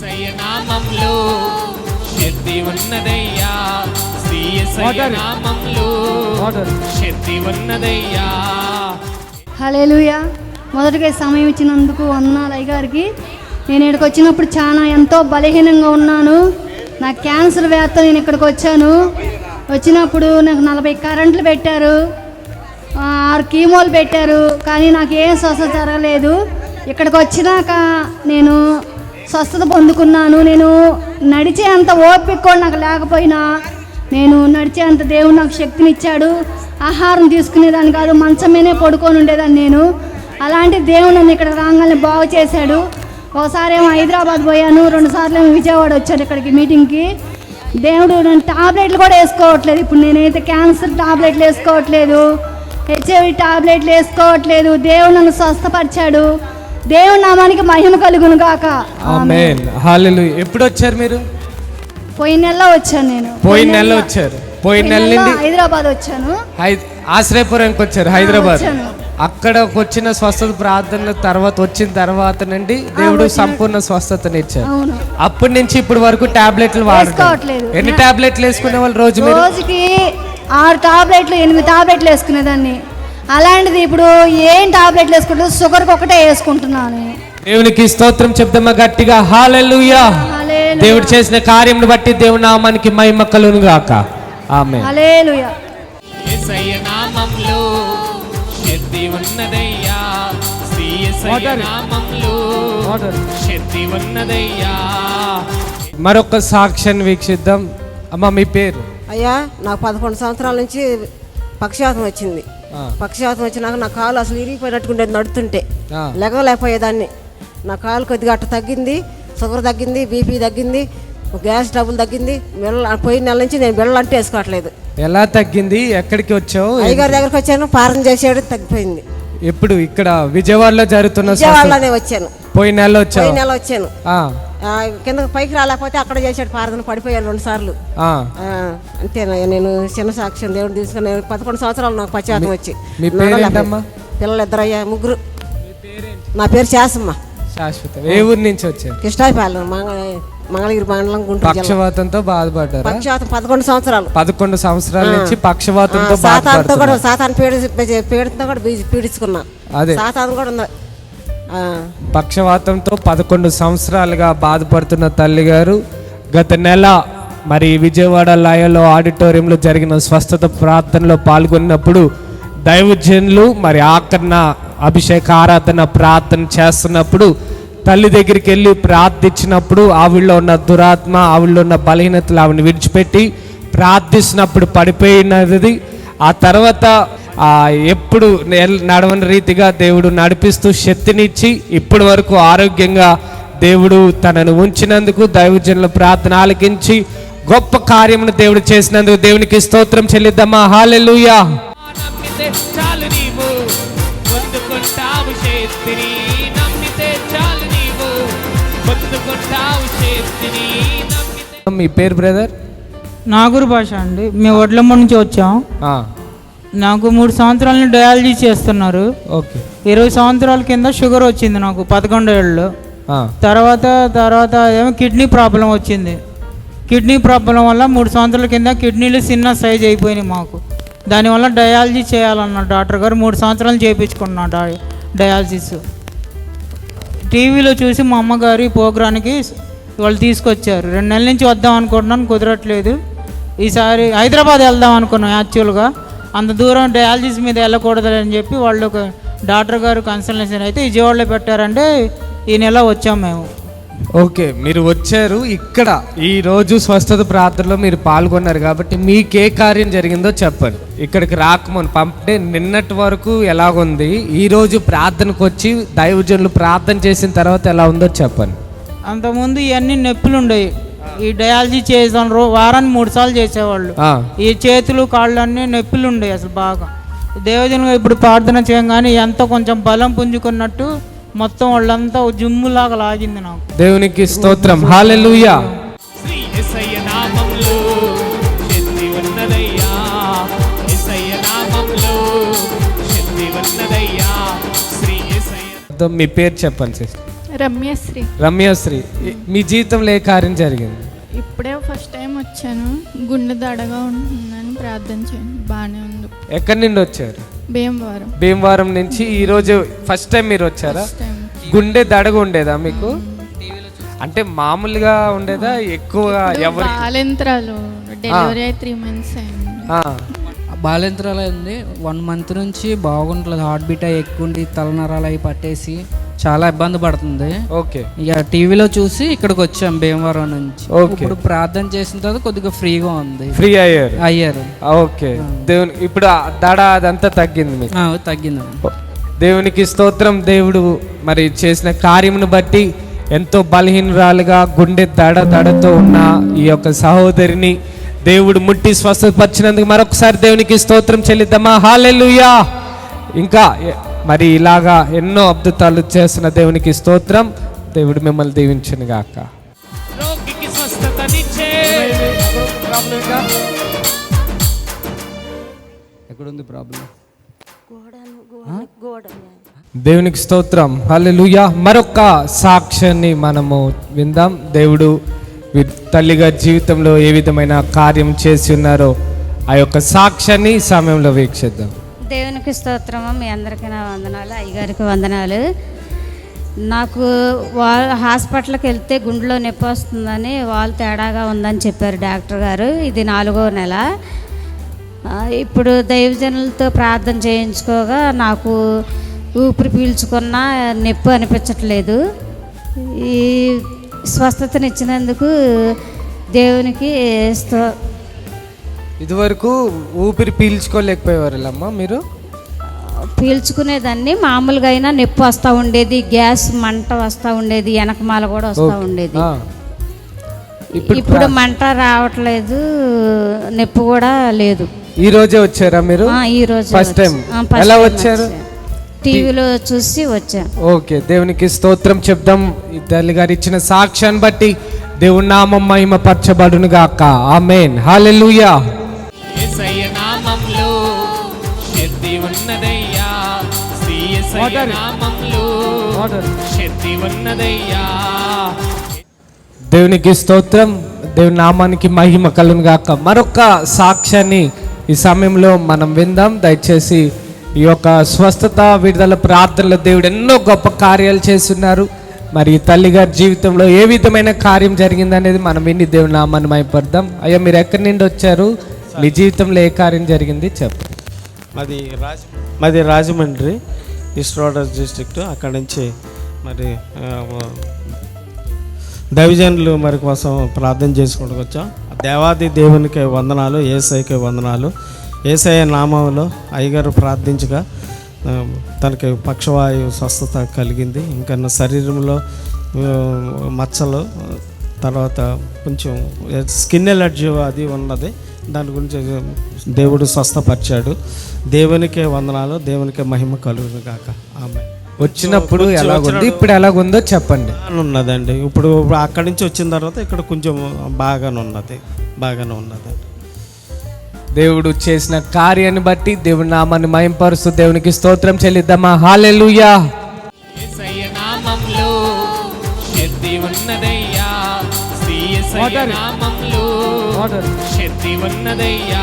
యేసయ్య నామములో శక్తి ఉన్నదయ్యా, శ్రీ యేసయ్య నామములో శక్తి ఉన్నదయ్యా. హల్లెలూయా. మొదటిగా సమయం ఇచ్చినందుకు వందనాలు అయ్యగారికి. నేను ఇక్కడికి వచ్చినప్పుడు చాలా ఎంతో బలహీనంగా ఉన్నాను. నాకు క్యాన్సర్ వ్యాధితో నేను ఇక్కడికి వచ్చాను. వచ్చినప్పుడు నాకు 40 కరెంట్లు పెట్టారు, 6 కీమోలు పెట్టారు, కానీ నాకు ఏం స్వస్థత జరగలేదు. ఇక్కడికి వచ్చినాక నేను స్వస్థత పొందుకున్నాను. నేను నడిచే అంత ఓపిక కూడా నాకు లేకపోయినా నేను నడిచే అంత దేవుడు నాకు శక్తినిచ్చాడు. ఆహారం తీసుకునేదాన్ని కాదు, మంచం మీదే పడుకొని ఉండేదాన్ని నేను. అలాంటి దేవుడు నన్ను ఇక్కడ రాగానే బాగు చేశాడు. ఒకసారి ఏమో హైదరాబాద్ పోయాను, 2 సార్లు ఏమో విజయవాడ వచ్చాను ఇక్కడికి మీటింగ్కి. దేవుడు నేను టాబ్లెట్లు కూడా వేసుకోవట్లేదు. ఇప్పుడు నేనైతే క్యాన్సర్ టాబ్లెట్లు వేసుకోవట్లేదు, హెచ్ఐవి టాబ్లెట్లు వేసుకోవట్లేదు. దేవుడు నన్ను స్వస్థపరిచాడు. దేవుని నామానికి మహిమ కలుగును గాక. ఆమేన్. హల్లెలూయా. ఎప్పుడు వచ్చారు మీరు? పోయిన నెలలో వచ్చాను నేను. పోయిన నెలలో వచ్చారు. పోయిన నెల నుండి హైదరాబాద్ వచ్చాను. ఆశ్రయపురంకి వచ్చారు హైదరాబాద్. అక్కడ వచ్చిన స్వస్థత ప్రార్థన తర్వాత వచ్చిన తర్వాత నుండి దేవుడు సంపూర్ణ స్వస్థతనిచ్చారు. అప్పటి నుంచి ఇప్పటి వరకు టాబ్లెట్లు వాడట్లేదు. ఎన్ని టాబ్లెట్లు వేసుకునే వాళ్ళు రోజుకి 6 టాబ్లెట్లు 8 టాబ్లెట్లు వేసుకునేదాన్ని. అలాంటిది ఇప్పుడు ఏం టాబ్లెట్లు వేసుకుంటుంది, షుగర్కి ఒకటే వేసుకుంటున్నాను. దేవునికి స్తోత్రం చెప్దామా గట్టిగా? హల్లెలూయా. దేవుడు చేసిన కార్యమును బట్టి దేవుని నామానికి మహిమ కలుగును గాక. ఆమేన్. హల్లెలూయా. యేసయ్య నామములో శక్తి ఉన్నదయ్యా, శ్రీ యేసయ్య నామములో శక్తి ఉన్నదయ్యా. మరొక సాక్ష్యాన్ని వీక్షిద్దాం. అమ్మ మీ పేరు? అయ్యా, నాకు 11 సంవత్సరాల నుంచి పక్షవాతం వచ్చింది. పక్షవాతం వచ్చినాక నా కాలు అసలు ఇరిగిపోయినట్టుకుండేది. నడుతుంటే లెగలేకపోయేదాన్ని. నా కాలు కొద్దిగా అట్ట తగ్గింది, షుగర్ తగ్గింది, బీపీ తగ్గింది, గ్యాస్ ట్రబుల్ తగ్గింది. పోయిన నెల నుంచి నేను బెళ్ళ అంటే వేసుకోవట్లేదు. ఎలా తగ్గింది? ఎక్కడికి వచ్చావు? అయ్యగారి దగ్గరకు వచ్చాను, పారం చేసాడు, తగ్గిపోయింది. ఎప్పుడు? ఇక్కడ విజయవాడలో జరుగుతున్న విజయవాడలోనే వచ్చాను. పోయిన నెల వచ్చాను. పోయిన నెల వచ్చాను. కింద పైకి రాలేకపోతే అక్కడ చేసాడు పారదన, పడిపోయాను 2 సార్లు. అంతేనా? నేను చిన్న సాక్ష్యం దేవుడు తీసుకుని. నేను 11 సంవత్సరాలు నాకు పశ్చాత్తం వచ్చి. పిల్లలు 2 అయ్యా, 3. నా పేరు శాసమ్మ. శాశ్వత. ఏ ఊరు నుంచి వచ్చారు? కృష్ణాయపాలెం, మంగళగిరి మండలం, గుంటూరు. పక్షవాతంతో బాధపడ్డారు. పక్షవాతం 11 సంవత్సరాలు. 11 సంవత్సరాల నుంచి పక్షవాతంతో సాతానుతో కూడా, సాతాను పీడితో కూడా పీడించుకున్నా. అదే సాతాను కూడా ఉంది. పక్షవాతంతో 11 సంవత్సరాలుగా బాధపడుతున్న తల్లి గారు గత నెల మరి విజయవాడ లయలో ఆడిటోరియంలో జరిగిన స్వస్థత ప్రార్థనలో పాల్గొన్నప్పుడు దైవజనులు మరి ఆకరణ అభిషేక ఆరాధన ప్రార్థన చేస్తున్నప్పుడు తల్లి దగ్గరికి వెళ్ళి ప్రార్థించినప్పుడు ఆవిడలో ఉన్న దురాత్మ, ఆవిడలో ఉన్న బలహీనతలు ఆవిడని విడిచిపెట్టి ప్రార్థిస్తున్నప్పుడు పడిపోయినది. ఆ తర్వాత ఎప్పుడు నడవని రీతిగా దేవుడు నడిపిస్తూ శక్తినిచ్చి ఇప్పటి వరకు ఆరోగ్యంగా దేవుడు తనను ఉంచినందుకు, దైవజనుల ప్రార్థన ఆలకించి గొప్ప కార్యమును దేవుడు చేసినందుకు దేవునికి స్తోత్రం చెల్లిద్దామా? హల్లెలూయా. మీ పేరు బ్రదర్? నాగూరు భాష అండి. మేము వడ్లమ్మ నుంచి వచ్చాం. నాకు 3 సంవత్సరాల నుంచి డయాలజీస్ చేస్తున్నారు. ఓకే. 20 సంవత్సరాల కింద షుగర్ వచ్చింది నాకు 11 ఏళ్ళలో. తర్వాత ఏమో కిడ్నీ ప్రాబ్లం వచ్చింది. కిడ్నీ ప్రాబ్లం వల్ల 3 సంవత్సరాల కింద కిడ్నీలు చిన్న సైజ్ అయిపోయినాయి మాకు. దానివల్ల డయాలజీ చేయాలన్న డాక్టర్ గారు 3 సంవత్సరాలు చేయించుకున్నా డయాలసిస్. టీవీలో చూసి మా అమ్మగారి ప్రోగ్రామ్కి వాళ్ళు తీసుకొచ్చారు. 2 నెలల నుంచి వద్దాం అనుకుంటున్నాను, కుదరట్లేదు. ఈసారి హైదరాబాద్ వెళ్దాం అనుకున్నాం. యాక్చువల్గా అంత దూరం డయాలసిస్ మీద వెళ్ళకూడదు అని చెప్పి వాళ్ళు ఒక డాక్టర్ గారు కన్సల్టేషన్ అయితే విజయవాడలో పెట్టారంటే ఈ నెల వచ్చాం మేము. ఓకే, మీరు వచ్చారు. ఇక్కడ ఈరోజు స్వస్థత ప్రార్థనలో మీరు పాల్గొన్నారు కాబట్టి మీకే కార్యం జరిగిందో చెప్పండి. ఇక్కడికి రాకమని పంపితే నిన్నటి వరకు ఎలాగుంది, ఈరోజు ప్రార్థనకు వచ్చి దైవజనులు ప్రార్థన చేసిన తర్వాత ఎలా ఉందో చెప్పండి. అంతకుముందు ఇవన్నీ నొప్పులు ఉండేవి. ఈ డయాలజీ చేసాను, వారానికి 3 సార్లు చేసేవాళ్ళు. ఈ చేతులు కాళ్ళు అన్నీ నొప్పులు ఉండేవి అసలు బాగా. దేవజనులు ఇప్పుడు ప్రార్థన చేయగానే ఎంతో కొంచెం బలం పుంజుకున్నట్టు మొత్తం వాళ్ళంతా జిమ్ములాగా లాగింది నాకు. దేవునికి స్తోత్రం. హల్లెలూయా. మీ పేరు చెప్పండి సిస్టర్. రమ్యశ్రీ. రమ్యశ్రీ, మీ జీవితంలో ఏ కార్యం జరిగింది? ఇప్పుడే ఫస్ట్ టైం వచ్చాను. గుండె దడగా ఉంటుందని ప్రార్థన చేయండి. బాగానే ఉంది. ఎక్కడి నుండి వచ్చారు? భీమవరం. భీమవరం నుంచి ఈ రోజు ఫస్ట్ టైం మీరు వచ్చారా? First time. గుండె దడగా ఉండేదా మీకు? అంటే మామూలుగా ఉండేదా? ఎక్కువగా ఎవరు? బాలింత్రాలు డెలివరీ అయి 3 months అయింది. బాలింత్రాలు అయింది. 1 month నుంచి బాగుంటలేదు. హార్ట్ బీట్ అయి ఎక్కువ ఉండి తలనరాలు అవి పట్టేసి చాలా ఇబ్బంది పడుతుంది. ఓకే. ఇక టీవీలో చూసి ఇక్కడికి వచ్చాం భీమవరం నుంచి. ఓకే. ఇప్పుడు ప్రార్థన చేసిన తర్వాత కొద్దిగా ఫ్రీగా ఉంది. ఫ్రీ అయ్యారు? అయ్యారు. ఓకే. దేవుని ఇప్పుడు దడ అదంతా తగ్గింది మీకు? తగ్గింది. దేవునికి స్తోత్రం. దేవుడు మరి చేసిన కార్యమును బట్టి ఎంతో బలహీనరాలుగా గుండె దడతో ఉన్న ఈ యొక్క సహోదరిని దేవుడు ముట్టి స్వస్థపరిచినందుకు మరొకసారి దేవునికి స్తోత్రం చెల్లిద్దామా? హల్లెలూయా. ఇంకా మరి ఇలాగా ఎన్నో అద్భుతాలు చేస్తున్న దేవునికి స్తోత్రం. దేవుడు మిమ్మల్ని దీవించును గాక. రోగికి స్వస్థతనిచ్చే ఎక్కడుంది ప్రాబ్లం? దేవునికి స్తోత్రం. హల్లెలూయా. మరొక సాక్ష్యాన్ని మనము విందాం. దేవుడు తల్లిగా జీవితంలో ఏ విధమైన కార్యం చేసి ఉన్నారో ఆ యొక్క సాక్ష్యాన్ని ఈ సమయంలో వీక్షిద్దాం. దేవునికి స్తోత్రము. మీ అందరికీ నా వందనాలు, అయ్యగారికి వందనాలు. నాకు హాస్పిటల్కి వెళ్తే గుండెలో నొప్పి వస్తుందని, వాళ్ళు తేడాగా ఉందని చెప్పారు డాక్టర్ గారు. ఇది 4వ నెల. ఇప్పుడు దైవజనులతో ప్రార్థన చేయించుకోగా నాకు ఊపిరి పీల్చుకున్న నొప్పి అనిపించట్లేదు. ఈ స్వస్థతనిచ్చినందుకు దేవునికి ఇదివరకు ఊపిరి పీల్చుకోలేకపోయేవారమ్మా మీరు? పీల్చుకునేదాన్ని. మామూలుగా అయినా నొప్పి వస్తూ ఉండేది, గ్యాస్ మంట వస్తూ ఉండేది, వెనకమాల కూడా వస్తూ ఉండేది. ఇప్పుడు మంట రావట్లేదు, నొప్పి కూడా లేదు. ఈ రోజే వచ్చారా మీరు? ఈ రోజు ఫస్ట్ టైం. ఎలా వచ్చారు? టీవీలో చూసి వచ్చా. ఓకే. దేవునికి స్తోత్రం చెప్దాం. ఈ తల్లి గారు ఇచ్చిన సాక్ష్యాన్ని బట్టి దేవుని నామం మహిమ పరచబడును గాక. ఆమేన్. హల్లెలూయా. యేసయ్య నామములో శక్తి ఉన్నదయ్యా. యేసయ్య నామములో శక్తి ఉన్నదయ్యా. దేవునికి స్తోత్రం. దేవుని నామానికి మహిమ కలుగును గాక. మరొక సాక్ష్యాన్ని ఈ సమయంలో మనం విందాం. దయచేసి ఈ యొక్క స్వస్థత విడుదల ప్రార్థనలో దేవుడు ఎన్నో గొప్ప కార్యాలు చేస్తున్నారు. మరి తల్లిగారి జీవితంలో ఏ విధమైన కార్యం జరిగింది అనేది మనం విని దేవుని నామాన్ని మహిమపడదాం. అయ్యా, మీరు ఎక్కడి నుండి వచ్చారు? మీ జీవితంలో ఏ కార్యం జరిగింది చెప్పండి. మాది రాజమండ్రి, ఈస్ట్ గోదావరి డిస్ట్రిక్ట్. అక్కడి నుంచి మరి దైవజనులు మరి కోసం ప్రార్థన చేసుకుంటూ వచ్చాం. దేవాది దేవునికి వందనాలు, యేసయ్యకి వందనాలు. యేసయ్య నామంలో అయ్యగారు ప్రార్థించగా తనకి పక్షవాయు స్వస్థత కలిగింది. ఇంకా నా శరీరంలో మచ్చలు, తర్వాత కొంచెం స్కిన్ ఎలర్జీ అది ఉన్నది. దాని గురించి దేవుడు స్వస్థపరిచాడు. దేవునికే వందనాలు, దేవునికే మహిమ కలుగును గాక. ఆమె వచ్చినప్పుడు ఎలాగుంది, ఇప్పుడు ఎలాగుందో చెప్పండి. ఉన్నదండి. ఇప్పుడు అక్కడి నుంచి వచ్చిన తర్వాత ఇక్కడ కొంచెం బాగానే ఉన్నది. దేవుడు చేసిన కార్యాన్ని బట్టి దేవుని నామాన్ని మహిమపరుస్తూ దేవునికి స్తోత్రం చెల్లిద్దామా? హల్లెలూయా. యేసయ్య నామములో శక్తి ఉన్నదయ్యా. యేసయ్య నామములో శక్తి ఉన్నదయ్యా.